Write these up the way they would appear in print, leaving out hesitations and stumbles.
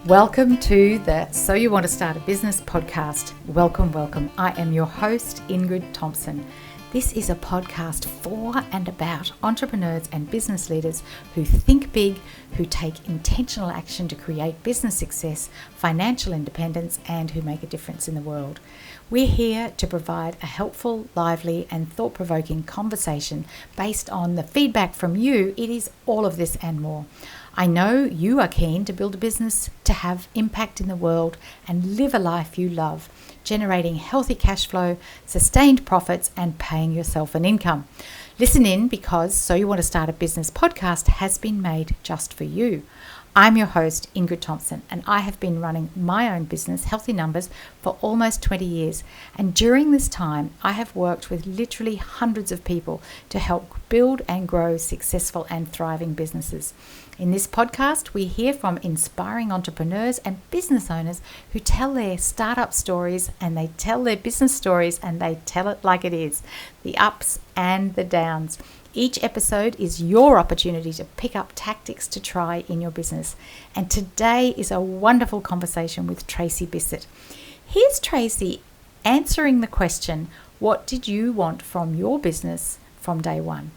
Welcome to the So You Want to Start a Business podcast. Welcome, welcome. I am your host, Ingrid Thompson. This is a podcast for and about entrepreneurs and business leaders who think big, who take intentional action to create business success, financial independence, and who make a difference in the world. We're here to provide a helpful, lively, and thought-provoking conversation based on the feedback from you. It is all of this and more. I know you are keen to build a business, to have impact in the world, and live a life you love, generating healthy cash flow, sustained profits, and paying yourself an income. Listen in because So You Want to Start a Business podcast has been made just for you. I'm your host, Ingrid Thompson, and I have been running my own business, Healthy Numbers, for almost 20 years. And during this time, I have worked with literally hundreds of people to help build and grow successful and thriving businesses. In this podcast, we hear from inspiring entrepreneurs and business owners who tell their startup stories, and they tell their business stories, and they tell it like it is, the ups and the downs. Each episode is your opportunity to pick up tactics to try in your business. And today is a wonderful conversation with Tracey Bissett. Here's Tracy answering the question, what did you want from your business from day one?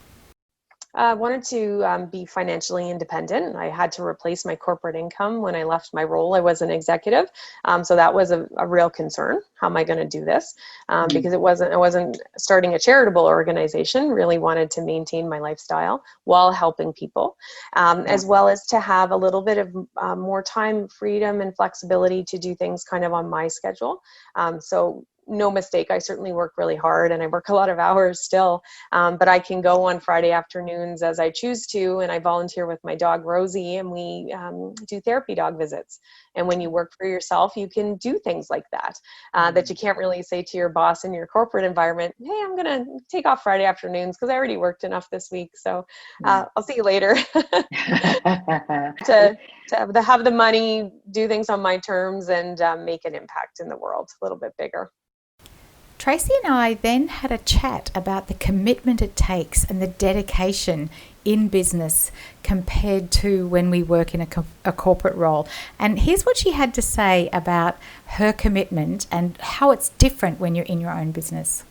I wanted to be financially independent. I had to replace my corporate income when I left my role. I was an executive, so that was a real concern. How am I going to do this? Because I wasn't starting a charitable organization. Really wanted to maintain my lifestyle while helping people, as well as to have a little bit of more time, freedom, and flexibility to do things kind of on my schedule. So no mistake, I certainly work really hard and I work a lot of hours still, but I can go on Friday afternoons as I choose to, and I volunteer with my dog Rosie, and we do therapy dog visits. And when you work for yourself, you can do things like that, that you can't really say to your boss in your corporate environment, hey, I'm going to take off Friday afternoons because I already worked enough this week, so I'll see you later. to have the money, do things on my terms, and make an impact in the world a little bit bigger. Tracy and I then had a chat about the commitment it takes and the dedication in business compared to when we work in a corporate role. And here's what she had to say about her commitment and how it's different when you're in your own business.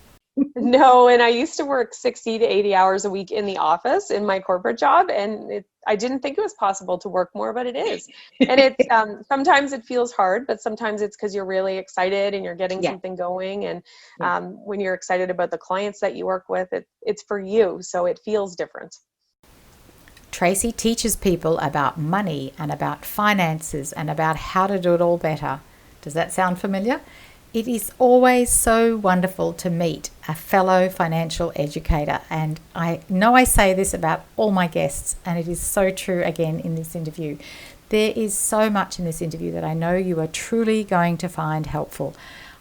No, and I used to work 60 to 80 hours a week in the office in my corporate job, and I didn't think it was possible to work more, but it is. And it's sometimes it feels hard, but sometimes it's because you're really excited and you're getting something going. And when you're excited about the clients that you work with, it's for you, so it feels different. Tracy teaches people about money and about finances and about how to do it all better. Does that sound familiar? It is always so wonderful to meet a fellow financial educator, and I know I say this about all my guests, and it is so true again in this interview. There is so much in this interview that I know you are truly going to find helpful.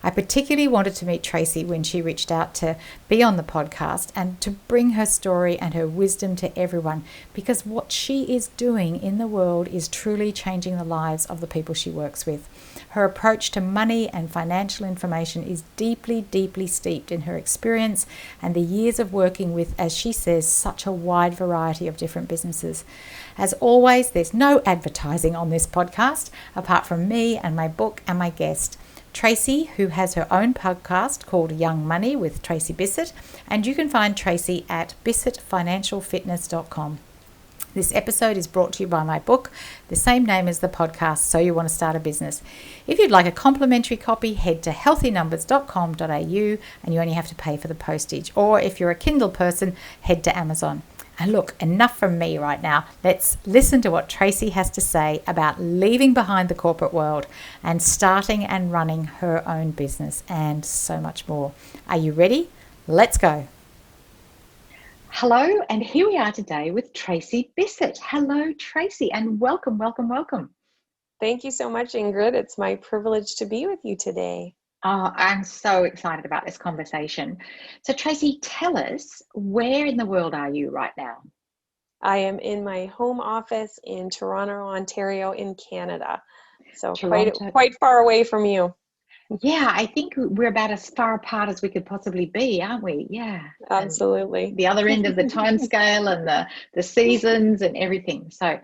I particularly wanted to meet Tracy when she reached out to be on the podcast and to bring her story and her wisdom to everyone, because what she is doing in the world is truly changing the lives of the people she works with. Her approach to money and financial information is deeply, deeply steeped in her experience and the years of working with, as she says, such a wide variety of different businesses. As always, there's no advertising on this podcast apart from me and my book and my guest, Tracy, who has her own podcast called Young Money with Tracey Bissett, and you can find Tracy at bissettfinancialfitness.com. This episode is brought to you by my book, the same name as the podcast, So You Want to Start a Business. If you'd like a complimentary copy, head to healthynumbers.com.au and you only have to pay for the postage. Or if you're a Kindle person, head to Amazon. And look, enough from me right now. Let's listen to what Tracy has to say about leaving behind the corporate world and starting and running her own business and so much more. Are you ready? Let's go. Hello, and here we are today with Tracey Bissett. Hello, Tracy, and welcome, welcome, welcome. Thank you so much, Ingrid. It's my privilege to be with you today. Oh, I'm so excited about this conversation. So, Tracy, tell us, where in the world are you right now? I am in my home office in Toronto, Ontario, in Canada. So Toronto. quite far away from you. Yeah, I think we're about as far apart as we could possibly be, aren't we? Yeah. And Absolutely. the other end of the time scale and the seasons and everything. So,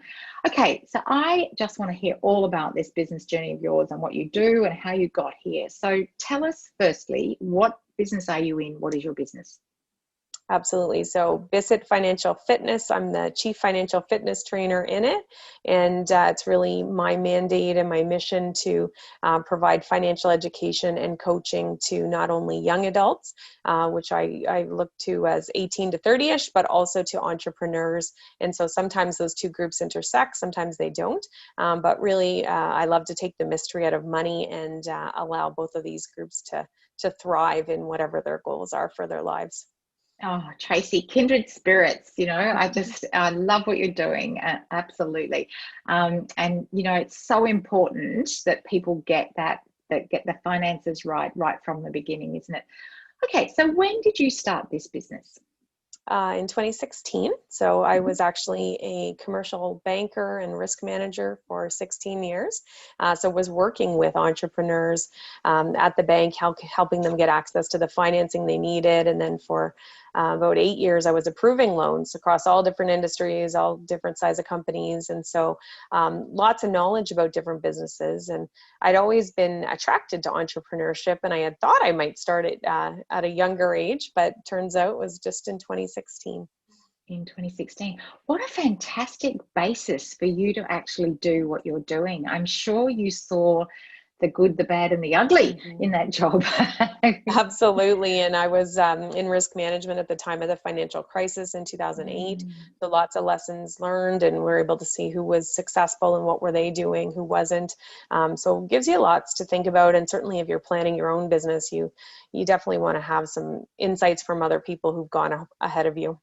okay, so I just want to hear all about this business journey of yours and what you do and how you got here. So tell us firstly, what business are you in? What is your business? Absolutely. So Bissett Financial Fitness, I'm the chief financial fitness trainer in it. And it's really my mandate and my mission to provide financial education and coaching to not only young adults, which I look to as 18 to 30-ish, but also to entrepreneurs. And so sometimes those two groups intersect, sometimes they don't. But really, I love to take the mystery out of money and allow both of these groups to thrive in whatever their goals are for their lives. Oh, Tracy, kindred spirits, I love what you're doing. Absolutely. And, it's so important that people that get the finances right from the beginning, isn't it? Okay, so when did you start this business? In 2016. So I Mhm. was actually a commercial banker and risk manager for 16 years. So was working with entrepreneurs at the bank, helping them get access to the financing they needed. And then for about 8 years, I was approving loans across all different industries, all different size of companies. And so lots of knowledge about different businesses. And I'd always been attracted to entrepreneurship, and I had thought I might start it at a younger age, but turns out it was just in 2016. In 2016. What a fantastic basis for you to actually do what you're doing. I'm sure you saw the good, the bad, and the ugly Mhm. in that job. Absolutely. And I was in risk management at the time of the financial crisis in 2008. Mm, So lots of lessons learned, and we're able to see who was successful and what were they doing, who wasn't. So it gives you lots to think about. And certainly if you're planning your own business, you definitely want to have some insights from other people who've gone ahead of you.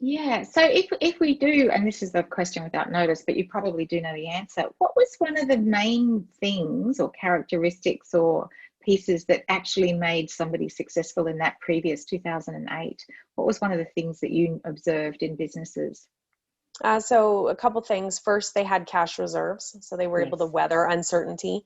yeah. So if we do, and this is a question without notice, but you probably do know the answer. What was one of the main things or characteristics or pieces that actually made somebody successful in that previous 2008? What was one of the things that you observed in businesses? So a couple things. First, they had cash reserves, so they were able to Yes. weather uncertainty.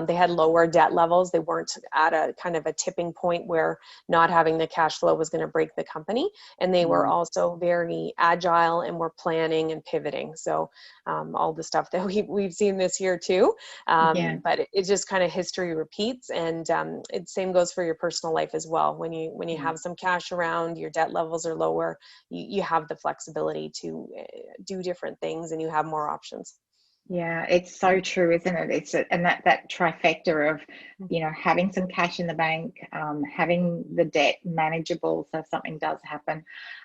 They had lower debt levels. They weren't at a kind of a tipping point where not having the cash flow was going to break the company. And they were Mm, also very agile and were planning and pivoting. So all the stuff that we've seen this year too. yeah. But it just kind of history repeats, and it same goes for your personal life as well. When you Mm. have some cash around, your debt levels are lower. You have the flexibility to do different things, and you have more options. Yeah, it's so true, isn't it? And that trifecta of, having some cash in the bank, having the debt manageable so if something does happen,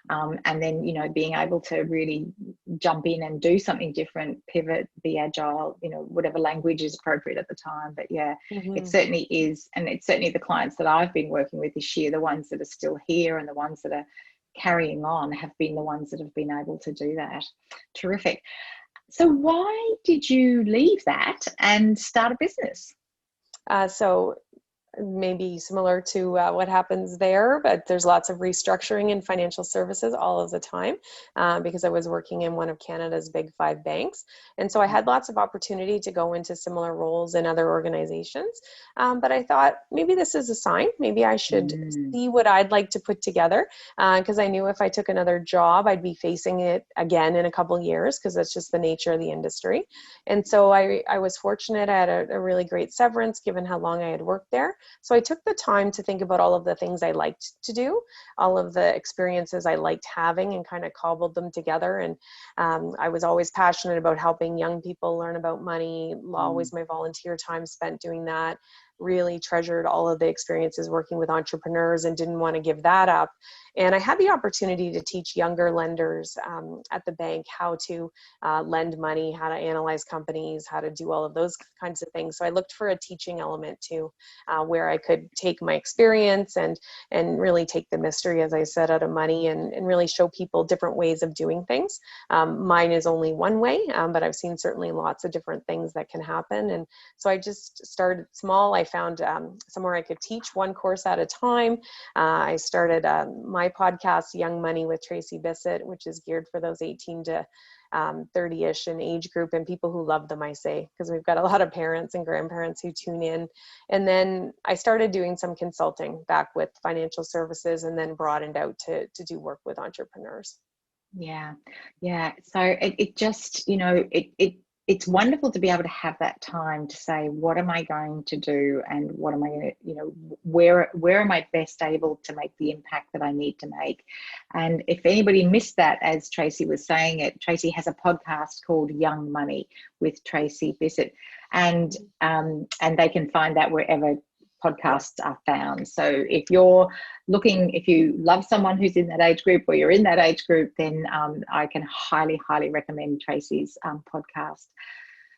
and then, being able to really jump in and do something different, pivot, be agile, whatever language is appropriate at the time. But yeah, it Mm-hmm. certainly is. And it's certainly the clients that I've been working with this year, the ones that are still here and the ones that are carrying on have been the ones that have been able to do that. Terrific. So why did you leave that and start a business? So maybe similar to what happens there, but there's lots of restructuring in financial services all of the time because I was working in one of Canada's big five banks. And so I had lots of opportunity to go into similar roles in other organizations. But I thought maybe this is a sign. Maybe I should Mm, see what I'd like to put together because I knew if I took another job, I'd be facing it again in a couple years because that's just the nature of the industry. And so I was fortunate. I had a really great severance given how long I had worked there. So I took the time to think about all of the things I liked to do, all of the experiences I liked having, and kind of cobbled them together. And I was always passionate about helping young people learn about money, mm, always my volunteer time spent doing that. Really treasured all of the experiences working with entrepreneurs and didn't want to give that up. And I had the opportunity to teach younger lenders at the bank how to lend money, how to analyze companies, how to do all of those kinds of things. So I looked for a teaching element too, where I could take my experience and really take the mystery, as I said, out of money and really show people different ways of doing things. Mine is only one way, but I've seen certainly lots of different things that can happen. And so I just started small. I found somewhere I could teach one course at a time. I started my podcast, Young Money with Tracy Bissett, which is geared for those 18 to 30-ish in age group, and people who love them, I say, because we've got a lot of parents and grandparents who tune in. And then I started doing some consulting back with financial services, and then broadened out to do work with entrepreneurs. Yeah, yeah. So it just, it's wonderful to be able to have that time to say, what am I going to do, and what am I going to, where am I best able to make the impact that I need to make? And if anybody missed that, as Tracy was saying it, Tracy has a podcast called Young Money with Tracey Bissett, and they can find that wherever podcasts are found. So if you love someone who's in that age group, or you're in that age group, then I can highly recommend Tracy's podcast.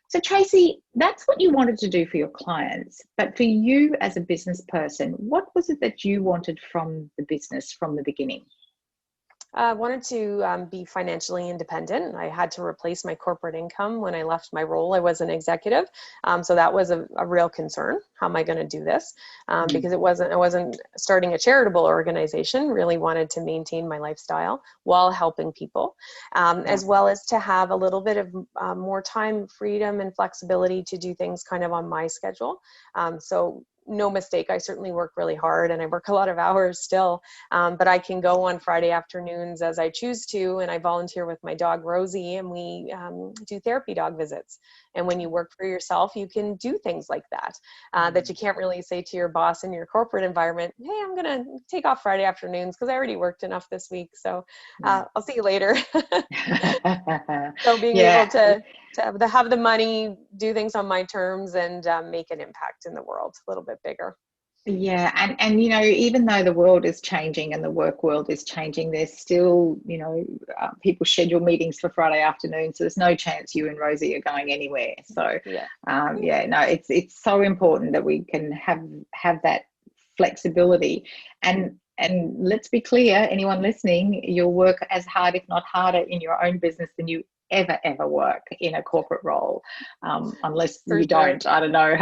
So Tracy, that's what you wanted to do for your clients, but for you as a business person, what was it that you wanted from the business from the beginning? I wanted to be financially independent. I had to replace my corporate income when I left my role. I was an executive, so that was a real concern. How am I going to do this? Because I wasn't starting a charitable organization. Really wanted to maintain my lifestyle while helping people, as well as to have a little bit of more time, freedom, and flexibility to do things kind of on my schedule. So no mistake, I certainly work really hard, and I work a lot of hours still, but I can go on Friday afternoons as I choose to, and I volunteer with my dog Rosie, and we do therapy dog visits. And when you work for yourself, you can do things like that, that you can't really say to your boss in your corporate environment, hey, I'm gonna take off Friday afternoons because I already worked enough this week, so I'll see you later. So being able to have the money, do things on my terms, and make an impact in the world a little bit bigger. Yeah, and even though the world is changing and the work world is changing, there's still people schedule meetings for Friday afternoon, so there's no chance you and Rosie are going anywhere. So it's so important that we can have that flexibility. And let's be clear, anyone listening, you'll work as hard, if not harder, in your own business than you ever work in a corporate role, unless you don't. I don't know.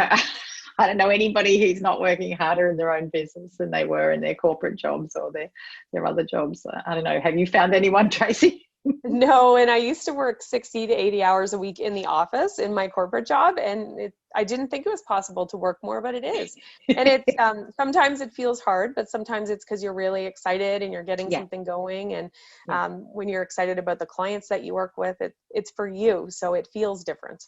I don't know anybody who's not working harder in their own business than they were in their corporate jobs or their other jobs. I don't know. Have you found anyone, Tracy? No, and I used to work 60 to 80 hours a week in the office in my corporate job, and I didn't think it was possible to work more, but it is. And it's sometimes it feels hard, but sometimes it's because you're really excited and you're getting something going. And when you're excited about the clients that you work with, it's for you, so it feels different.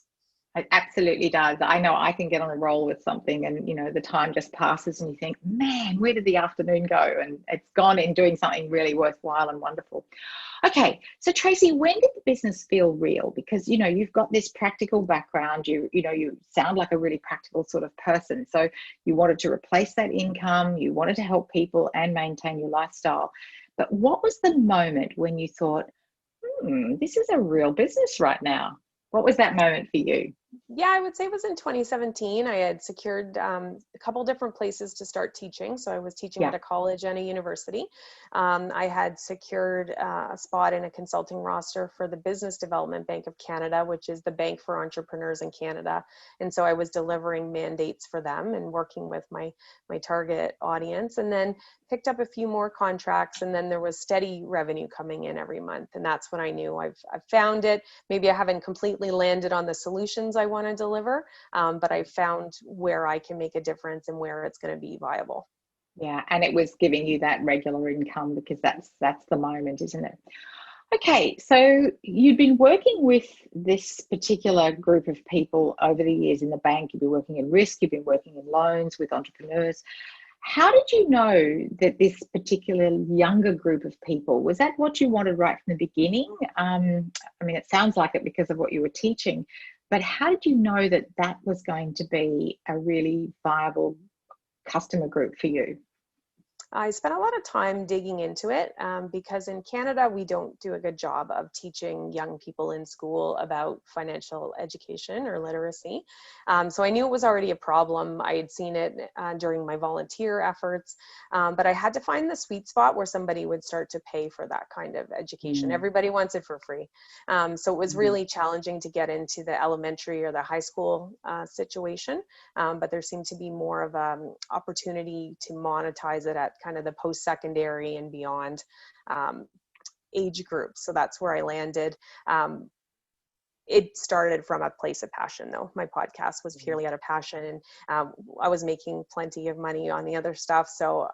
It absolutely does. I know I can get on a roll with something, and the time just passes and you think, man, where did the afternoon go? And it's gone in doing something really worthwhile and wonderful. Okay, so Tracy, when did the business feel real? Because you've got this practical background. You sound like a really practical sort of person. So you wanted to replace that income, you wanted to help people and maintain your lifestyle. But what was the moment when you thought, this is a real business right now? What was that moment for you? Yeah, I would say it was in 2017. I had secured a couple different places to start teaching. So I was teaching at a college and a university. I had secured a spot in a consulting roster for the Business Development Bank of Canada, which is the bank for entrepreneurs in Canada. And so I was delivering mandates for them and working with my target audience, and then picked up a few more contracts, and then there was steady revenue coming in every month. And that's when I knew I've found it. Maybe I haven't completely landed on the solutions I want to deliver, but I found where I can make a difference and where it's going to be viable. Yeah, and it was giving you that regular income, because that's the moment, isn't it? Okay, so you've been working with this particular group of people over the years in the bank. You've been working in risk, you've been working in loans with entrepreneurs. How did you know that this particular younger group of people, was that what you wanted right from the beginning? I mean, it sounds like it because of what you were teaching, but how did you know that that was going to be a really viable customer group for you? I spent a lot of time digging into it because in Canada, we don't do a good job of teaching young people in school about financial education or literacy. So I knew it was already a problem. I had seen it during my volunteer efforts, but I had to find the sweet spot where somebody would start to pay for that kind of education. Everybody wants it for free. So it was really challenging to get into the elementary or the high school situation, but there seemed to be more of an opportunity to monetize it at kind of the post-secondary and beyond age group. So that's where I landed. it started from a place of passion, though. My podcast was purely out of passion, and I was making plenty of money on the other stuff. So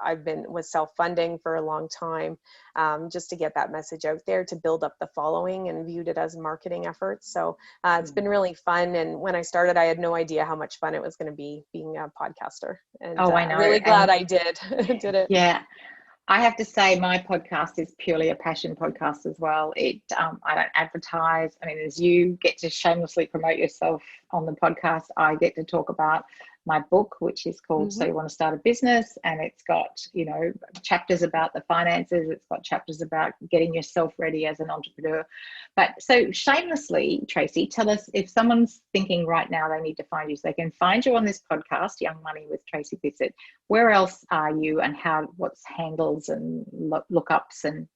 was self-funding for a long time, just to get that message out there, to build up the following, and viewed it as marketing efforts. So it's been really fun. And when I started, I had no idea how much fun it was going to be being a podcaster. And I know. really glad I did it. Yeah. I have to say my podcast is purely a passion podcast as well. I don't advertise. I mean, as you get to shamelessly promote yourself on the podcast, I get to talk about my book, which is called So You Want to Start a Business, and it's got, chapters about the finances. It's got chapters about getting yourself ready as an entrepreneur. But so shamelessly, Tracy, tell us, if someone's thinking right now they need to find you, so they can find you on this podcast, Young Money with Tracey Bissett. Where else are you, and what's handles and lookups, and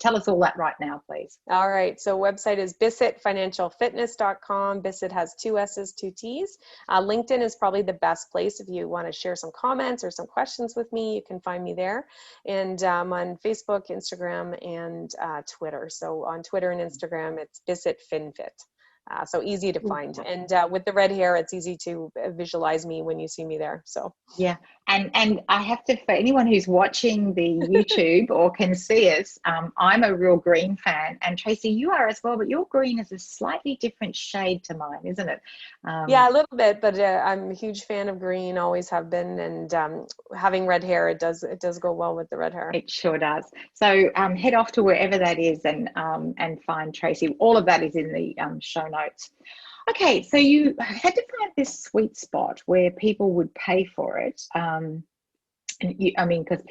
tell us all that right now, please. All right. So website is bissettfinancialfitness.com. Bissett has 2 S's, 2 T's. LinkedIn is probably the best place if you want to share some comments or some questions with me. You can find me there. And on Facebook, Instagram, and Twitter. So on Twitter and Instagram, it's Bissett FinFit. So easy to find. And with the red hair, it's easy to visualize me when you see me there. So yeah. And I have to, for anyone who's watching the YouTube or can see us, I'm a real green fan, and Tracy, you are as well, but your green is a slightly different shade to mine, isn't it? Yeah, a little bit, but I'm a huge fan of green, always have been, and having red hair, it does go well with the red hair. It sure does. So head off to wherever that is and find Tracy. All of that is in the show notes. Okay, so you had to find this sweet spot where people would pay for it. Because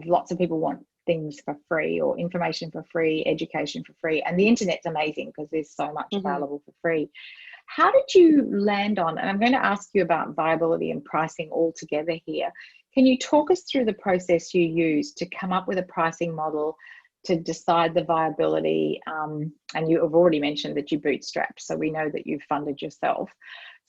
lots of people want things for free, or information for free, education for free, and the internet's amazing because there's so much available for free. How did you land on, and I'm going to ask you about viability and pricing all together here. Can you talk us through the process you used to come up with a pricing model to decide the viability? And you have already mentioned that you bootstrapped, so we know that you've funded yourself.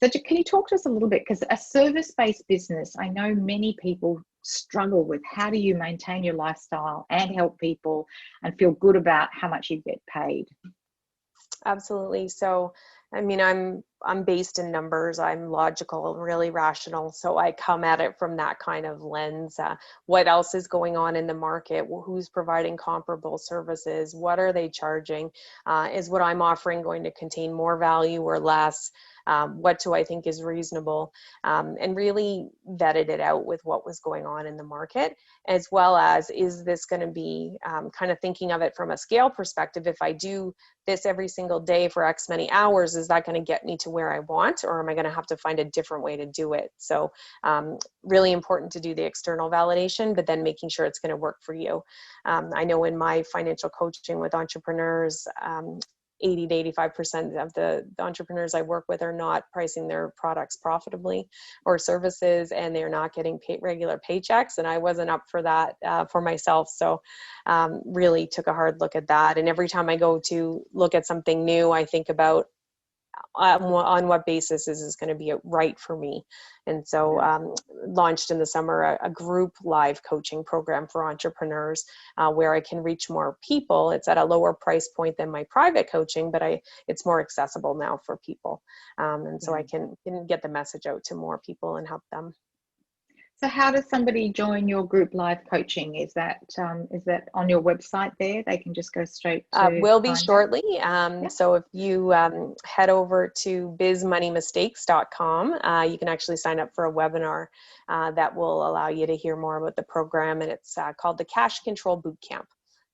So can you talk to us a little bit, because a service-based business, I know many people struggle with, how do you maintain your lifestyle and help people and feel good about how much you get paid? Absolutely. So, I mean, I'm based in numbers. I'm logical, really rational. So I come at it from that kind of lens. What else is going on in the market? Who's providing comparable services? What are they charging? Is what I'm offering going to contain more value or less? What do I think is reasonable? And really vetted it out with what was going on in the market, as well as, is this going to be kind of thinking of it from a scale perspective? If I do this every single day for X many hours, is that going to get me to where I want, or am I going to have to find a different way to do it? So really important to do the external validation, but then making sure it's going to work for you. I know in my financial coaching with entrepreneurs, 80 to 85% of the entrepreneurs I work with are not pricing their products profitably or services, and they're not getting paid regular paychecks. And I wasn't up for that for myself. So really took a hard look at that. And every time I go to look at something new, I think about on what basis is this going to be right for me. And so launched in the summer a group live coaching program for entrepreneurs where I can reach more people. It's at a lower price point than my private coaching, but it's more accessible now for people. And so I can get the message out to more people and help them. So how does somebody join your group live coaching? Is that on your website there? They can just go straight to will be shortly. So if you head over to bizmoneymistakes.com, you can actually sign up for a webinar that will allow you to hear more about the program. And it's called the Cash Control Bootcamp.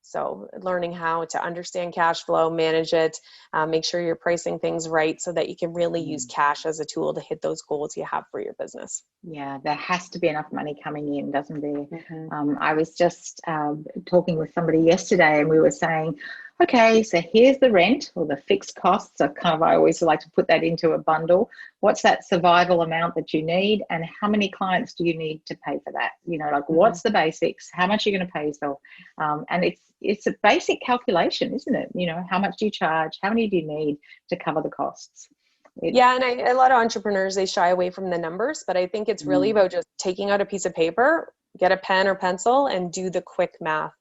So learning how to understand cash flow, manage it, make sure you're pricing things right so that you can really use cash as a tool to hit those goals you have for your business. Yeah, there has to be enough money coming in, doesn't there? I was just talking with somebody yesterday, and we were saying, okay, so here's the rent or the fixed costs. I always like to put that into a bundle. What's that survival amount that you need, and how many clients do you need to pay for that? What's the basics? How much are you going to pay yourself? And it's a basic calculation, isn't it? How much do you charge? How many do you need to cover the costs? Yeah, and a lot of entrepreneurs, they shy away from the numbers, but I think it's really about just taking out a piece of paper, get a pen or pencil and do the quick math,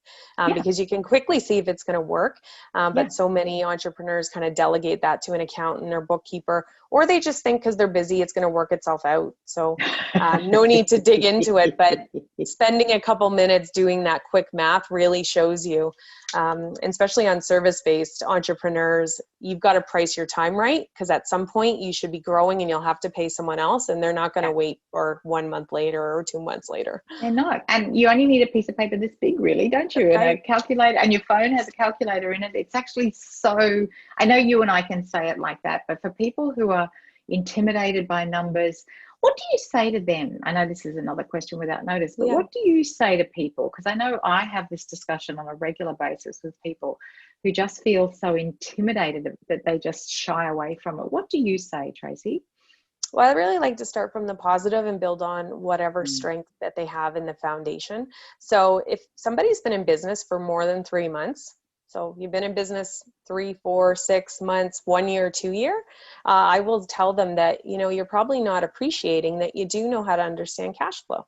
because you can quickly see if it's going to work. But so many entrepreneurs kind of delegate that to an accountant or bookkeeper, or they just think because they're busy, it's going to work itself out. So no need to dig into it, but spending a couple minutes doing that quick math really shows you, and especially on service-based entrepreneurs, you've got to price your time right, because at some point you should be growing and you'll have to pay someone else, and they're not going to wait for 1 month later or 2 months later. They're not. And you only need a piece of paper this big, really, don't you? And a calculator, and your phone has a calculator in it. It's actually so, I know you and I can say it like that, but for people who are intimidated by numbers, what do you say to them? I know this is another question without notice, but what do you say to people? Because I know I have this discussion on a regular basis with people who just feel so intimidated that they just shy away from it. What do you say, Tracy? Well, I really like to start from the positive and build on whatever strength that they have in the foundation. So if somebody's been in business for more than 3 months, so you've been in business 3, 4, 6 months, 1 year, 2 year, I will tell them that, you're probably not appreciating that you do know how to understand cash flow.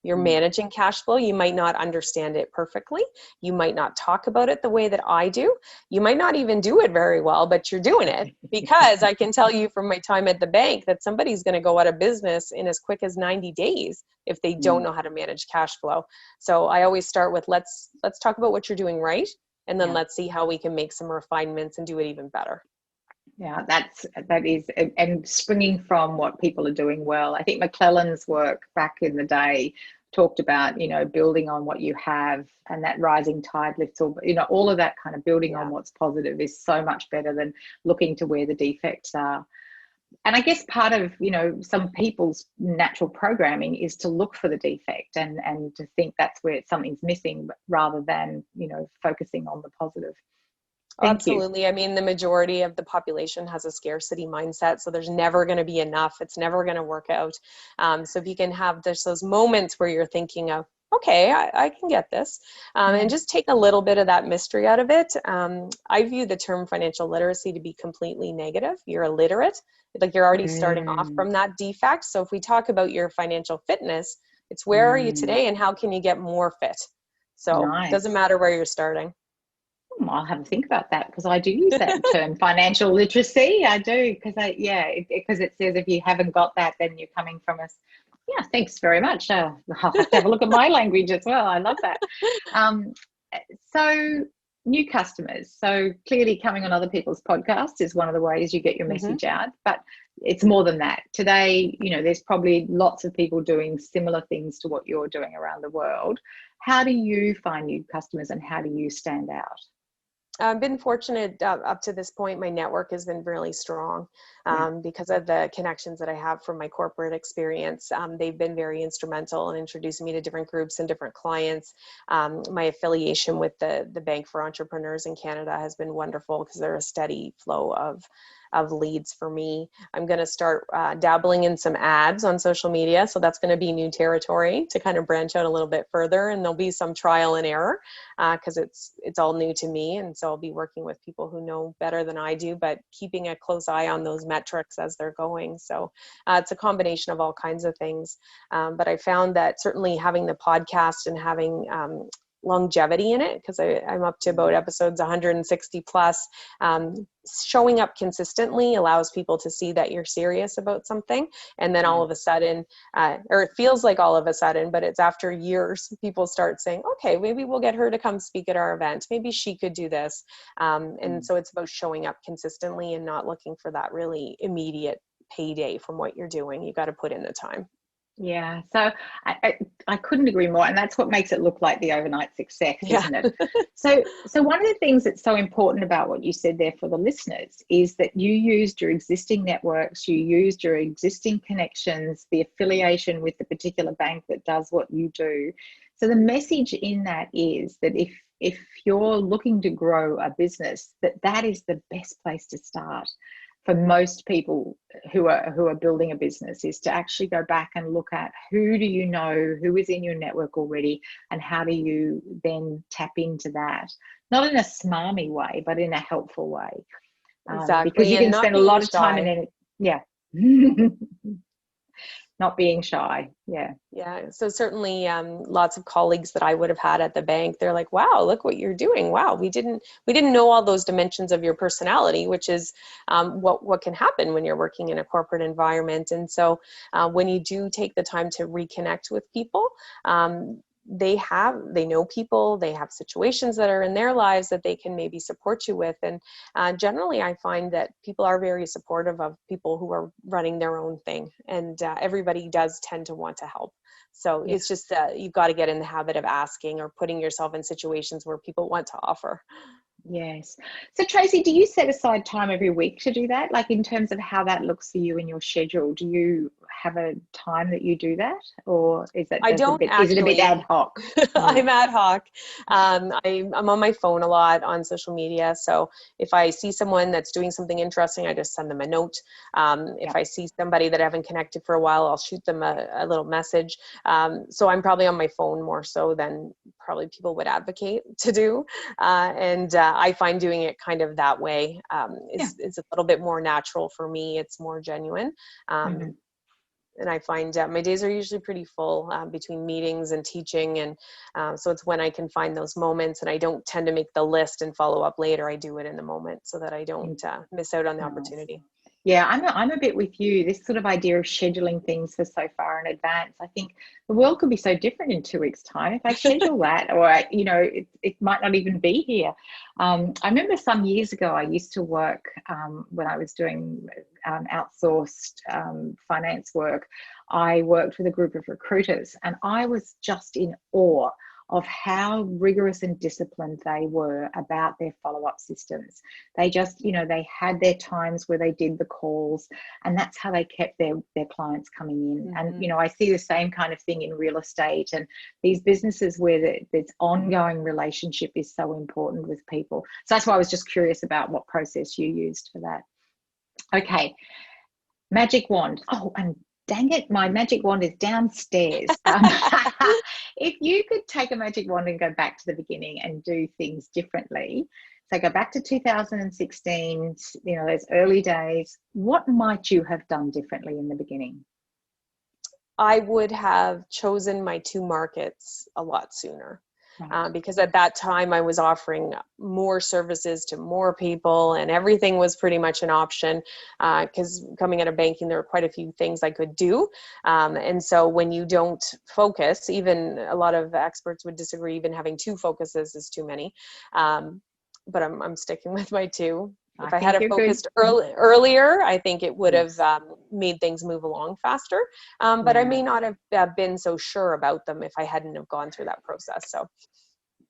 You're managing cash flow. You might not understand it perfectly. You might not talk about it the way that I do. You might not even do it very well, but you're doing it, because I can tell you from my time at the bank that somebody's going to go out of business in as quick as 90 days if they don't know how to manage cash flow. So I always start with, let's talk about what you're doing right, and then let's see how we can make some refinements and do it even better. Yeah, that is, and springing from what people are doing well. I think McClellan's work back in the day talked about, building on what you have, and that rising tide lifts all, all of that kind of building on what's positive is so much better than looking to where the defects are. And I guess part of, some people's natural programming is to look for the defect and to think that's where something's missing, rather than, focusing on the positive. Absolutely. I mean, the majority of the population has a scarcity mindset, so there's never going to be enough. It's never going to work out. So if you can have those moments where you're thinking of, okay, I can get this, and just take a little bit of that mystery out of it. I view the term financial literacy to be completely negative. You're illiterate, like you're already starting off from that defect. So if we talk about your financial fitness, it's where are you today and how can you get more fit? So it doesn't matter where you're starting. I'll have a think about that, because I do use that term, financial literacy. I do, because because it says if you haven't got that, then you're coming from us. Yeah, thanks very much. I'll have to have a look at my language as well. I love that. So new customers. So clearly coming on other people's podcasts is one of the ways you get your message out, but it's more than that. Today, there's probably lots of people doing similar things to what you're doing around the world. How do you find new customers, and how do you stand out? I've been fortunate up to this point. My network has been really strong because of the connections that I have from my corporate experience. They've been very instrumental in introducing me to different groups and different clients. My affiliation with the Bank for Entrepreneurs in Canada has been wonderful, because they're a steady flow of leads for me. I'm going to start dabbling in some ads on social media. So that's going to be new territory to kind of branch out a little bit further. And there'll be some trial and error because it's all new to me. And so I'll be working with people who know better than I do, but keeping a close eye on those metrics as they're going. So it's a combination of all kinds of things. But I found that certainly having the podcast and having longevity in it, because I'm up to about episodes 160 plus. Showing up consistently allows people to see that you're serious about something, and then all of a sudden, or it feels like all of a sudden, but it's after years, people start saying, okay, maybe we'll get her to come speak at our event. Maybe she could do this. And so it's about showing up consistently and not looking for that really immediate payday from what you're doing. You got to put in the time. Yeah, so I couldn't agree more, and that's what makes it look like the overnight success, isn't it? So one of the things that's so important about what you said there for the listeners is that you used your existing networks, you used your existing connections, the affiliation with the particular bank that does what you do. So the message in that is that if you're looking to grow a business, that is the best place to start. For most people who are building a business, is to actually go back and look at who do you know, who is in your network already, and how do you then tap into that, not in a smarmy way, but in a helpful way. Exactly. Because you can spend a lot of time in it. Yeah. not being shy. Yeah. Yeah, so certainly lots of colleagues that I would have had at the bank, they're like, wow, look what you're doing. Wow, we didn't know all those dimensions of your personality, which is what can happen when you're working in a corporate environment. And so when you do take the time to reconnect with people, they know people, they have situations that are in their lives that they can maybe support you with. And generally I find that people are very supportive of people who are running their own thing, and everybody does tend to want to help. So it's just that you've got to get in the habit of asking or putting yourself in situations where people want to offer. Yes. So Tracy, do you set aside time every week to do that? Like in terms of how that looks for you in your schedule, do you have a time that you do that, or is that I just don't is it a bit ad hoc? I'm ad hoc. I'm on my phone a lot on social media. So if I see someone that's doing something interesting, I just send them a note. If I see somebody that I haven't connected for a while, I'll shoot them a little message. So I'm probably on my phone more so than probably people would advocate to do. And I find doing it kind of that way is a little bit more natural for me. It's more genuine. And I find my days are usually pretty full between meetings and teaching. And so it's when I can find those moments, and I don't tend to make the list and follow up later. I do it in the moment so that I don't miss out on the opportunity. Yeah, I'm a bit with you. This sort of idea of scheduling things for so far in advance. I think the world could be so different in 2 weeks' time if I schedule that, or it might not even be here. I remember some years ago I used to work when I was doing outsourced finance work. I worked with a group of recruiters, and I was just in awe of how rigorous and disciplined they were about their follow-up systems. They just, they had their times where they did the calls, and that's how they kept their clients coming in. And, I see the same kind of thing in real estate and these businesses where this ongoing relationship is so important with people. So that's why I was just curious about what process you used for that. Okay, magic wand. Oh, and dang it, my magic wand is downstairs. If you could take a magic wand and go back to the beginning and do things differently, so go back to 2016, those early days, what might you have done differently in the beginning? I would have chosen my 2 markets a lot sooner. Because at that time I was offering more services to more people, and everything was pretty much an option because coming out of banking, there were quite a few things I could do. And so when you don't focus, even a lot of experts would disagree, even having 2 focuses is too many. But I'm sticking with my 2. If I had focused earlier, I think it would have made things move along faster. But I may not have been so sure about them if I hadn't have gone through that process. So.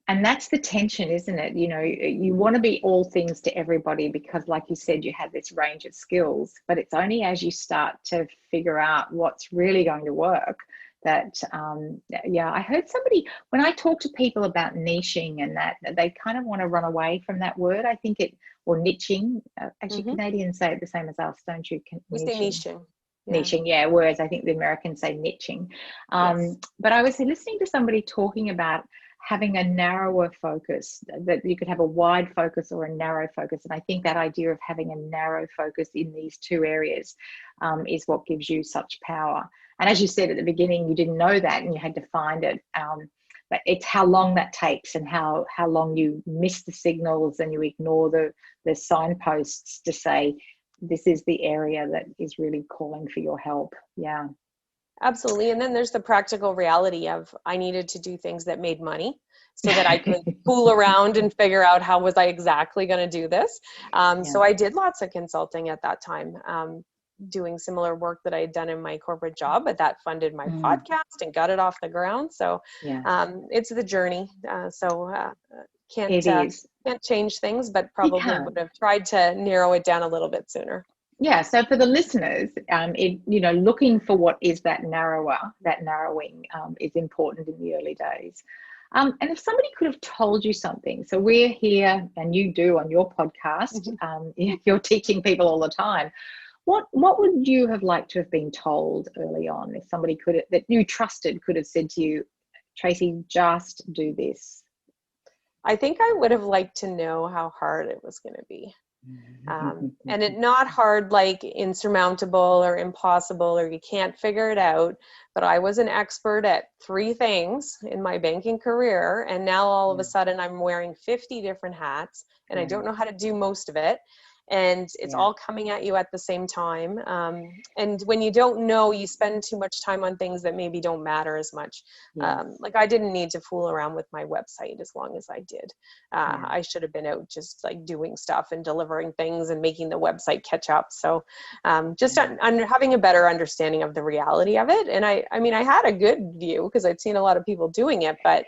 And that's the tension, isn't it? You want to be all things to everybody because, like you said, you have this range of skills, but it's only as you start to figure out what's really going to work that, I heard somebody, when I talk to people about niching and that, they kind of want to run away from that word. I think or niching, actually Canadians say it the same as us, don't you? We say niching. Niching, whereas I think the Americans say niching. But I was listening to somebody talking about having a narrower focus, that you could have a wide focus or a narrow focus. And I think that idea of having a narrow focus in these 2 areas is what gives you such power. And as you said at the beginning, you didn't know that and you had to find it. But it's how long that takes and how long you miss the signals and you ignore the signposts to say, this is the area that is really calling for your help. Yeah. Absolutely. And then there's the practical reality of I needed to do things that made money so that I could fool around and figure out how was I exactly going to do this. So I did lots of consulting at that time, doing similar work that I had done in my corporate job, but that funded my podcast and got it off the ground. So it's the journey. Can't change things, but probably would have tried to narrow it down a little bit sooner. Yeah, so for the listeners, looking for what is that narrowing is important in the early days. And if somebody could have told you something, so we're here and you do on your podcast, you're teaching people all the time. What would you have liked to have been told early on if somebody that you trusted could have said to you, Tracy, just do this? I think I would have liked to know how hard it was going to be. And it not hard, like insurmountable or impossible, or you can't figure it out. But I was an expert at 3 things in my banking career. And now all of a sudden I'm wearing 50 different hats and I don't know how to do most of it. And it's all coming at you at the same time. And when you don't know, you spend too much time on things that maybe don't matter as much. Like I didn't need to fool around with my website as long as I did. I should have been out just like doing stuff and delivering things and making the website catch up. So just having a better understanding of the reality of it. And I mean, I had a good view because I'd seen a lot of people doing it, but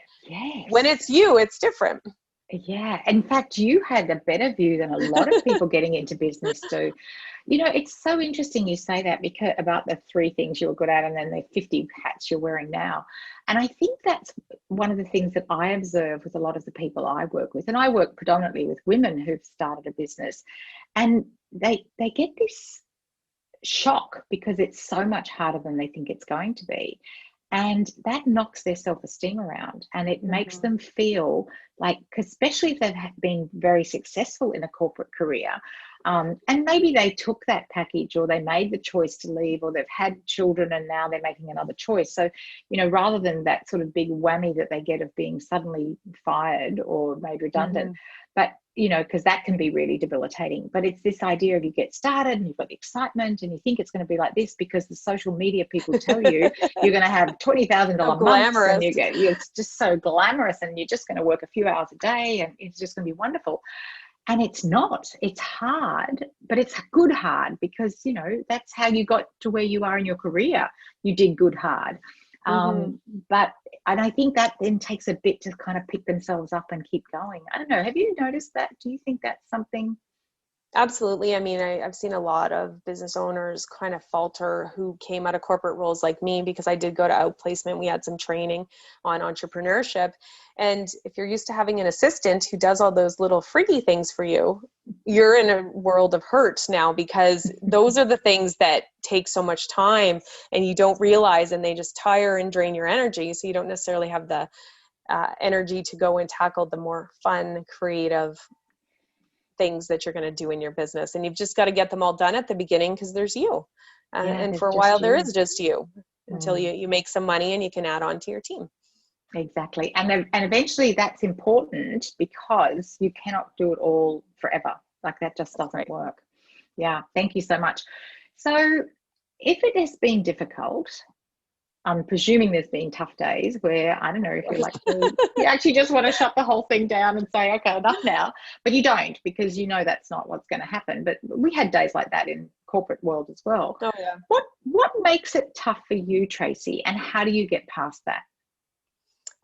when it's you, it's different. Yeah. In fact, you had a better view than a lot of people getting into business do. You know, it's so interesting you say that, because about the 3 things you were good at and then the 50 hats you're wearing now. And I think that's one of the things that I observe with a lot of the people I work with. And I work predominantly with women who've started a business, and they get this shock because it's so much harder than they think it's going to be. And that knocks their self-esteem around, and it makes them feel like, especially if they've been very successful in a corporate career, and maybe they took that package, or they made the choice to leave, or they've had children and now they're making another choice. So, you know, rather than that sort of big whammy that they get of being suddenly fired or made redundant, but you know, because that can be really debilitating. But it's this idea of you get started and you've got the excitement and you think it's going to be like this because the social media people tell you you're going to have $20,000 months, and it's just so glamorous, and you're just going to work a few hours a day and it's just going to be wonderful. And it's not. It's hard, but it's good hard, because, you know, that's how you got to where you are in your career. You did good hard. And I think that then takes a bit to kind of pick themselves up and keep going. I don't know. Have you noticed that? Do you think that's something? Absolutely. I mean, I've seen a lot of business owners kind of falter who came out of corporate roles like me, because I did go to outplacement. We had some training on entrepreneurship. And if you're used to having an assistant who does all those little freaky things for you, you're in a world of hurt now, because those are the things that take so much time and you don't realize, and they just tire and drain your energy. So you don't necessarily have the energy to go and tackle the more fun, creative things that you're going to do in your business. And you've just got to get them all done at the beginning, because there's you. And for a while, there is just you until you make some money and you can add on to your team. Exactly. And eventually that's important, because you cannot do it all forever. Like that just doesn't work. Yeah. Thank you so much. So if it has been difficult, I'm presuming there's been tough days where, I don't know, if you're like, you actually just want to shut the whole thing down and say, okay, enough now. But you don't, because you know that's not what's going to happen. But we had days like that in corporate world as well. Oh, yeah. What makes it tough for you, Tracy, and how do you get past that?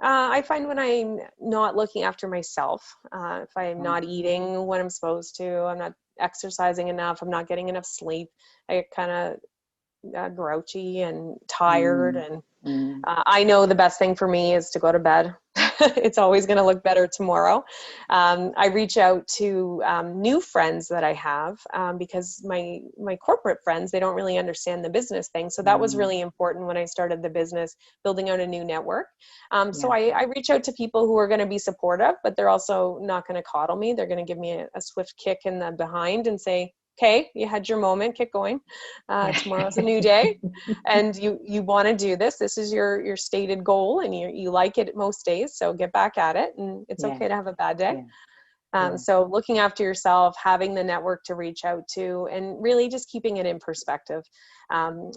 I find when I'm not looking after myself, if I'm not eating when I'm supposed to, I'm not exercising enough, I'm not getting enough sleep, I get kind of grouchy and tired. And I know the best thing for me is to go to bed. It's always going to look better tomorrow. I reach out to new friends that I have, because my corporate friends, they don't really understand the business thing. So that was really important when I started the business, building out a new network. So I reach out to people who are going to be supportive, but they're also not going to coddle me. They're going to give me a swift kick in the behind and say, okay, you had your moment, get going. Tomorrow's a new day, and you want to do this. This is your stated goal, and you like it most days, so get back at it, and it's okay to have a bad day. So looking after yourself, having the network to reach out to, and really just keeping it in perspective.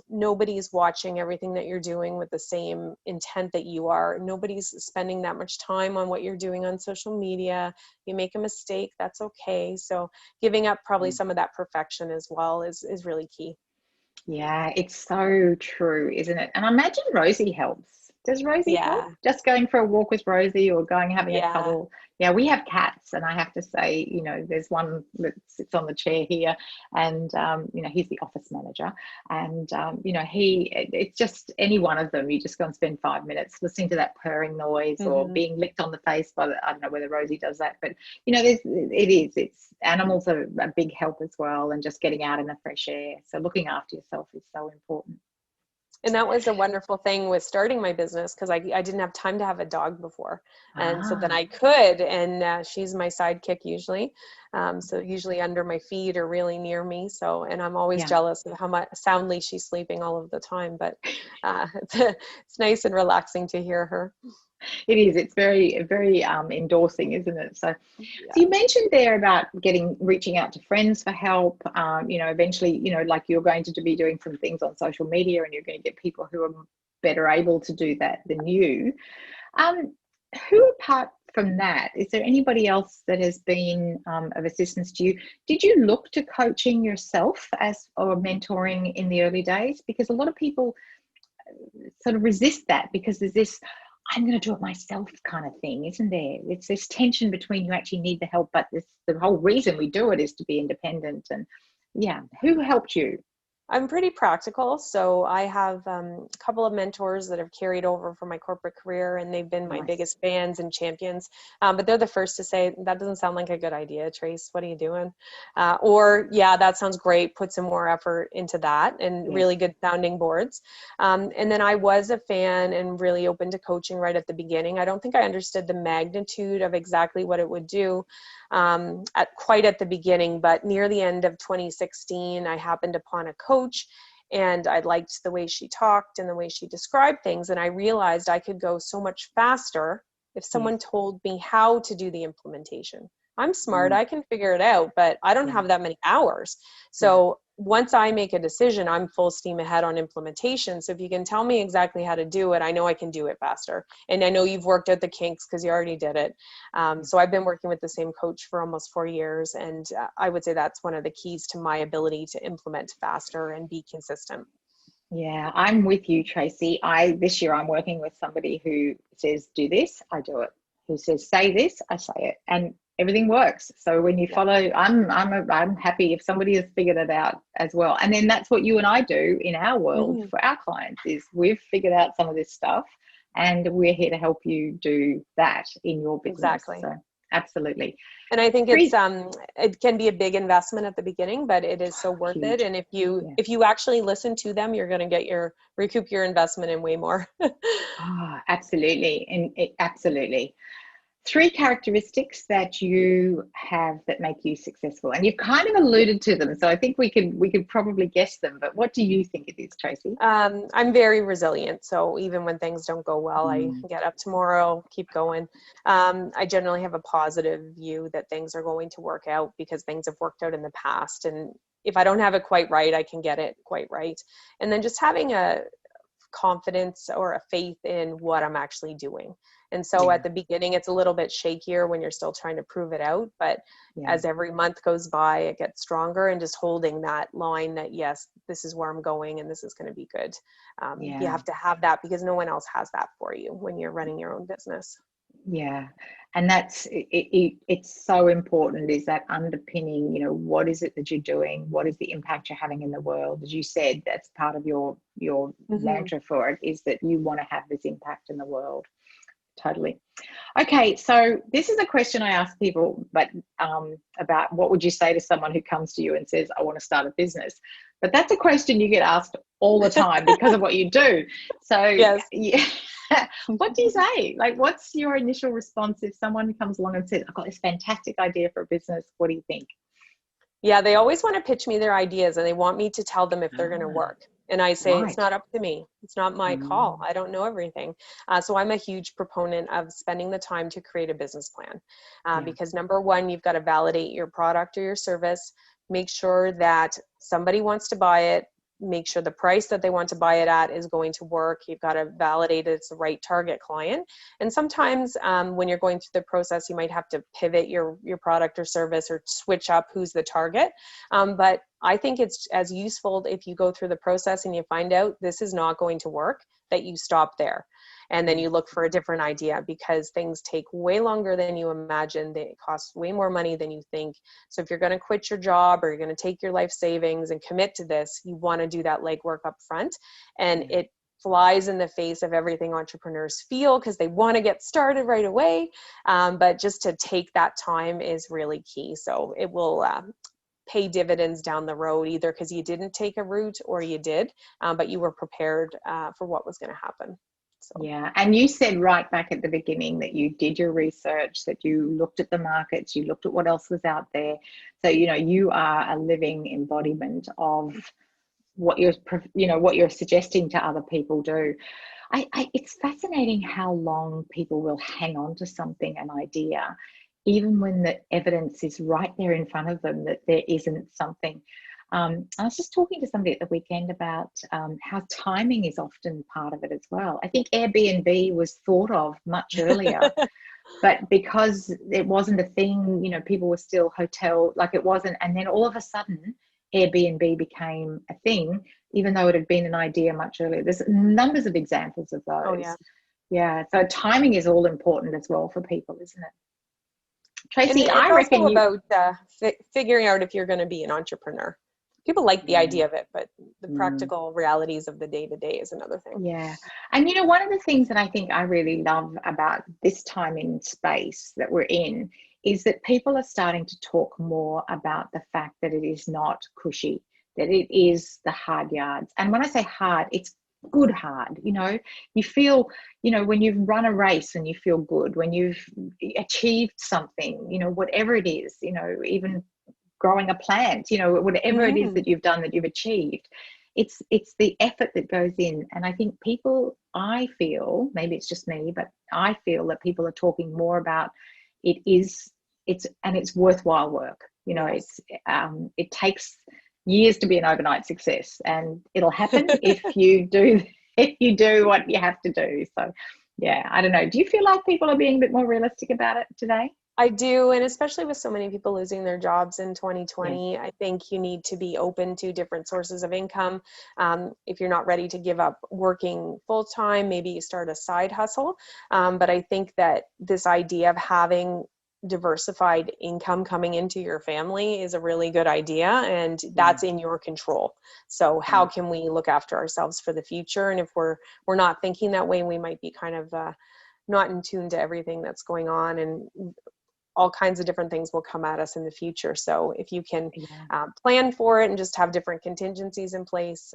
Nobody's watching everything that you're doing with the same intent that you are. Nobody's spending that much time on what you're doing on social media. You make a mistake, that's okay. So giving up probably some of that perfection as well is really key. Yeah, it's so true, isn't it? And I imagine Rosie helps. Does Rosie help? Just going for a walk with Rosie, or going having a cuddle? Yeah, we have cats, and I have to say, you know, there's one that sits on the chair here, and you know, he's the office manager, and you know, it's just any one of them. You just go and spend 5 minutes listening to that purring noise, or being licked on the face by I don't know whether Rosie does that, but you know, it's animals are a big help as well, and just getting out in the fresh air. So looking after yourself is so important. And that was a wonderful thing with starting my business, because I didn't have time to have a dog before. And so then I could, and she's my sidekick usually. So usually under my feet or really near me. So, and I'm always jealous of how much soundly she's sleeping all of the time, but it's nice and relaxing to hear her. It is. It's very, very endorsing, isn't it? So you mentioned there about reaching out to friends for help. Eventually, like you're going to be doing some things on social media, and you're going to get people who are better able to do that than you. Who, apart from that, is there anybody else that has been of assistance to you? Did you look to coaching yourself or mentoring in the early days? Because a lot of people sort of resist that, because there's this I'm going to do it myself kind of thing, isn't there? It's this tension between you actually need the help, but the whole reason we do it is to be independent. And who helped you? I'm pretty practical. So I have a couple of mentors that have carried over from my corporate career, and they've been my biggest fans and champions. But they're the first to say, that doesn't sound like a good idea, Trace. What are you doing? Or, that sounds great. Put some more effort into that, and really good sounding boards. And then I was a fan and really open to coaching right at the beginning. I don't think I understood the magnitude of exactly what it would do quite at the beginning, but near the end of 2016, I happened upon a coach, and I liked the way she talked and the way she described things. And I realized I could go so much faster if someone told me how to do the implementation. I'm smart, I can figure it out, but I don't have that many hours. So once I make a decision, I'm full steam ahead on implementation. So if you can tell me exactly how to do it, I know I can do it faster. And I know you've worked out the kinks because you already did it. So I've been working with the same coach for almost 4 years. And I would say that's one of the keys to my ability to implement faster and be consistent. Yeah, I'm with you, Tracy. This year I'm working with somebody who says, do this, I do it. Who says, say this, I say it. And everything works. So when you follow, I'm happy if somebody has figured it out as well. And then that's what you and I do in our world for our clients, is we've figured out some of this stuff, and we're here to help you do that in your business. Exactly. So absolutely. And I think it's it can be a big investment at the beginning, but it is so worth it. And if you actually listen to them, you're going to recoup your investment in way more. Absolutely. And absolutely. 3 characteristics that you have that make you successful, and you've kind of alluded to them, so I think we could probably guess them, but what do you think it is, Tracy? I'm very resilient, so even when things don't go well, I get up tomorrow, keep going. I generally have a positive view that things are going to work out, because things have worked out in the past, and if I don't have it quite right, I can get it quite right. And then just having a confidence or a faith in what I'm actually doing. And so at the beginning, it's a little bit shakier when you're still trying to prove it out. But as every month goes by, it gets stronger, and just holding that line that, yes, this is where I'm going and this is going to be good. You have to have that, because no one else has that for you when you're running your own business. Yeah. And that's it's so important, is that underpinning, what is it that you're doing? What is the impact you're having in the world? As you said, that's part of your mantra for it, is that you want to have this impact in the world. Totally. Okay, so this is a question I ask people, but about what would you say to someone who comes to you and says, I want to start a business? But that's a question you get asked all the time because of what you do. So what do you say? Like, what's your initial response if someone comes along and says, I've got this fantastic idea for a business? What do you think? Yeah, they always want to pitch me their ideas, and they want me to tell them if they're going to work. And I say, it's not up to me. It's not my call. I don't know everything. So I'm a huge proponent of spending the time to create a business plan. Because number one, you've got to validate your product or your service. Make sure that somebody wants to buy it. Make sure the price that they want to buy it at is going to work. You've got to validate it's the right target client. And sometimes when you're going through the process, you might have to pivot your product or service, or switch up who's the target. But I think it's as useful if you go through the process and you find out this is not going to work, that you stop there. And then you look for a different idea, because things take way longer than you imagine. They cost way more money than you think. So if you're going to quit your job, or you're going to take your life savings and commit to this, you want to do that legwork up front. And it flies in the face of everything entrepreneurs feel, because they want to get started right away. But just to take that time is really key. So it will pay dividends down the road, either because you didn't take a route or you did, but you were prepared for what was going to happen. So. Yeah, and you said right back at the beginning that you did your research, that you looked at the markets, you looked at what else was out there. So, you are a living embodiment of what you're suggesting to other people do. It's fascinating how long people will hang on to something, an idea, even when the evidence is right there in front of them that there isn't something. I was just talking to somebody at the weekend about how timing is often part of it as well. I think Airbnb was thought of much earlier, but because it wasn't a thing, people were still it wasn't. And then all of a sudden, Airbnb became a thing, even though it had been an idea much earlier. There's numbers of examples of those. Oh, yeah. Yeah. So timing is all important as well for people, isn't it? Tracy, and I reckon also about figuring out if you're going to be an entrepreneur. People like the idea of it, but the practical realities of the day-to-day is another thing. Yeah. And one of the things that I think I really love about this time in space that we're in is that people are starting to talk more about the fact that it is not cushy, that it is the hard yards. And when I say hard, it's good hard. You feel, when you've run a race and you feel good, when you've achieved something, whatever it is, even growing a plant, whatever it is that you've done, that you've achieved, it's the effort that goes in. And I think I feel, maybe it's just me, but I feel that people are talking more about it's worthwhile work. Yes. It takes years to be an overnight success, and it'll happen if you do what you have to do. So yeah, I don't know. Do you feel like people are being a bit more realistic about it today? I do, and especially with so many people losing their jobs in 2020, I think you need to be open to different sources of income. If you're not ready to give up working full-time, maybe you start a side hustle. But I think that this idea of having diversified income coming into your family is a really good idea, and that's in your control. So how can we look after ourselves for the future? And if we're not thinking that way, we might be kind of not in tune to everything that's going on, and all kinds of different things will come at us in the future. So if you can plan for it and just have different contingencies in place,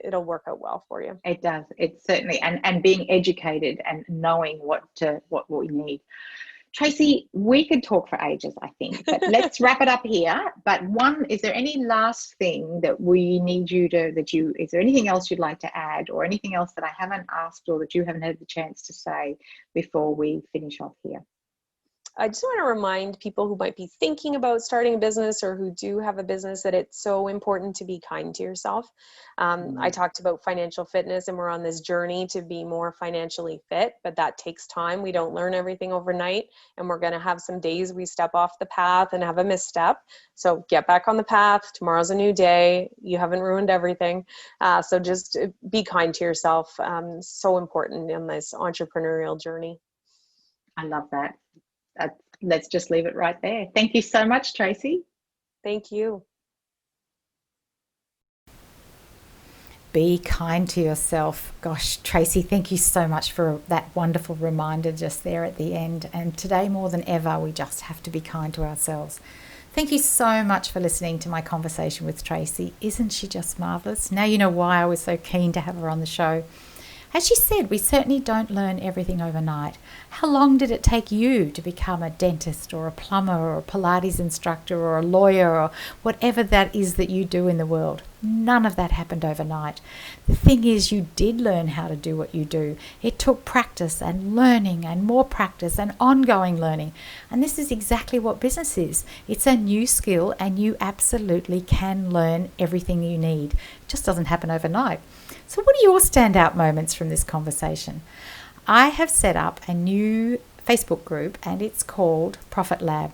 it'll work out well for you. It does. It's certainly, and being educated and knowing what we need. Tracy, we could talk for ages, I think, but let's wrap it up here. But is there any last thing that we need is there anything else you'd like to add, or anything else that I haven't asked or that you haven't had the chance to say before we finish off here? I just want to remind people who might be thinking about starting a business or who do have a business that it's so important to be kind to yourself. I talked about financial fitness, and we're on this journey to be more financially fit, but that takes time. We don't learn everything overnight, and we're going to have some days we step off the path and have a misstep. So get back on the path. Tomorrow's a new day. You haven't ruined everything. So just be kind to yourself. So important in this entrepreneurial journey. I love that. Let's just leave it right there. Thank you so much, Tracy. Thank you. Be kind to yourself. Gosh, Tracy, thank you so much for that wonderful reminder just there at the end. And today more than ever, we just have to be kind to ourselves. Thank you so much for listening to my conversation with Tracy. Isn't she just marvellous? Now you know why I was so keen to have her on the show. As she said, we certainly don't learn everything overnight. How long did it take you to become a dentist or a plumber or a Pilates instructor or a lawyer or whatever that is that you do in the world? None of that happened overnight. The thing is, you did learn how to do what you do. It took practice and learning and more practice and ongoing learning. And this is exactly what business is. It's a new skill, and you absolutely can learn everything you need. It just doesn't happen overnight. So what are your standout moments from this conversation? I have set up a new Facebook group, and it's called Profit Lab.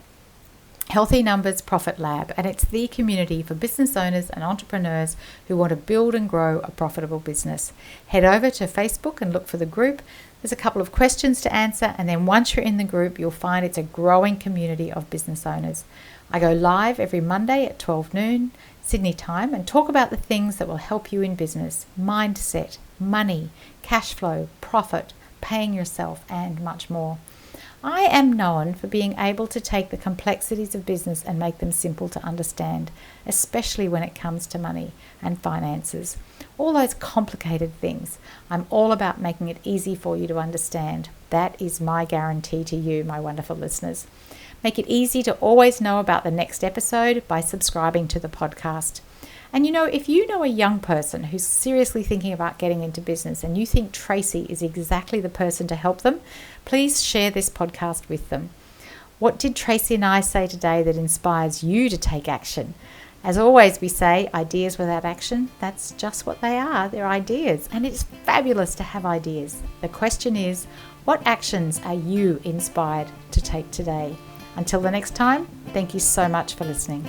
Healthy Numbers Profit Lab, and it's the community for business owners and entrepreneurs who want to build and grow a profitable business. Head over to Facebook and look for the group. There's a couple of questions to answer, and then once you're in the group, you'll find it's a growing community of business owners. I go live every Monday at 12 noon Sydney time and talk about the things that will help you in business: mindset, money, cash flow, profit, paying yourself, and much more. I am known for being able to take the complexities of business and make them simple to understand, especially when it comes to money and finances. All those complicated things. I'm all about making it easy for you to understand. That is my guarantee to you, my wonderful listeners. Make it easy to always know about the next episode by subscribing to the podcast. And if you know a young person who's seriously thinking about getting into business and you think Tracy is exactly the person to help them, please share this podcast with them. What did Tracy and I say today that inspires you to take action? As always, we say ideas without action, that's just what they are. They're ideas. And it's fabulous to have ideas. The question is, what actions are you inspired to take today? Until the next time, thank you so much for listening.